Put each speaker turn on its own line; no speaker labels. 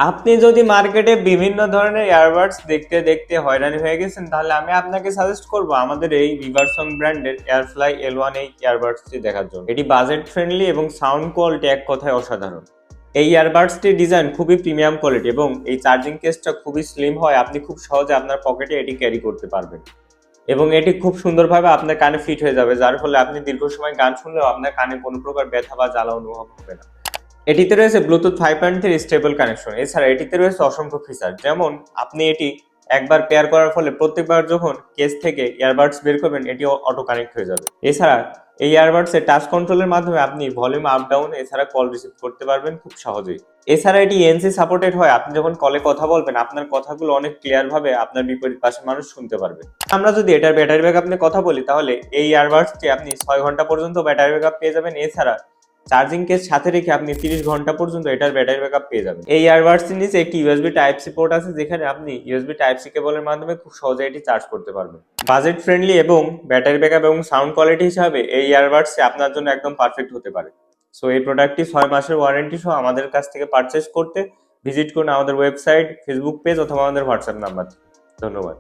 আপনি যদি মার্কেটে বিভিন্ন ধরনের ইয়ারবাডস দেখতে দেখতে হয়রানি হয়ে গেছেন, তাহলে আমি আপনাকে সাজেস্ট করব আমাদের এই রিভারসং ব্র্যান্ডের এয়ারফ্লাই L1 এই ইয়ারবাডসটি দেখার জন্য। এটি বাজেট ফ্রেন্ডলি এবং সাউন্ড কোয়ালিটি এক কথায় অসাধারণ। এই ইয়ারবাডসটির ডিজাইন খুবই প্রিমিয়াম কোয়ালিটি এবং এই চার্জিং কেসটা খুবই স্লিম হয়, আপনি খুব সহজে আপনার পকেটে এটি ক্যারি করতে পারবেন এবং এটি খুব সুন্দরভাবে আপনার কানে ফিট হয়ে যাবে, যার ফলে আপনি দীর্ঘ সময় গান শুনলেও আপনার কানে কোনো প্রকার ব্যথা বা জ্বালা অনুভব হবে না। এটিতে রয়েছে ব্লুটুথ 5.3 স্টেবল কানেকশন। এছাড়া এটিতে রয়েছে অসংখ্য ফিচার, যেমন আপনি এটি একবার পেয়ার করার ফলে প্রত্যেকবার যখন কেস থেকে ইয়ারবাডস বের করবেন এটি অটো কানেক্ট হয়ে যাবে। এছাড়া এই ইয়ারবাডসে টাচ কন্ট্রোলের মাধ্যমে আপনি ভলিউম আপ ডাউন এছাড়া কল রিসিভ করতে পারবেন খুব সহজেই। এছাড়া এটি এনসি সাপোর্টেড হয়, আপনি যখন কলে কথা বলবেন আপনার কথাগুলো অনেক ক্লিয়ার ভাবে আপনার বিপরীত পাশের মানুষ শুনতে পারবে। আমরা যদি এটার ব্যাটারি ব্যাকআপ নিয়ে কথা বলি, তাহলে এই ইয়ারবাডসটি আপনি 6 ঘন্টা পর্যন্ত ব্যাটারি ব্যাকআপ পেয়ে যাবেন। এছাড়া চার্জিং কেস সাথে রেখে আপনি 30 ঘন্টা পর্যন্ত এটার ব্যাটারি ব্যাকআপ পেয়ে যাবেন। এই ইয়ারবাডসটির নিচে একটি ইউএসবি টাইপ সি পোর্ট আছে, যেখানে আপনি ইউএসবি টাইপ সি কেবলের মাধ্যমে খুব সহজে এটি চার্জ করতে পারবেন। বাজেট ফ্রেন্ডলি এবং ব্যাটারি ব্যাকআপ এবং সাউন্ড কোয়ালিটি হিসাবে এই ইয়ারবাডসটি আপনার জন্য একদম পারফেক্ট হতে পারে। সো এই প্রোডাক্টটি 6 মাসের ওয়ারেন্টি সহ আমাদের কাছ থেকে পারচেজ করতে ভিজিট করুন আমাদের ওয়েবসাইট, ফেসবুক পেজ অথবা আমাদের হোয়াটসঅ্যাপ নাম্বার। ধন্যবাদ।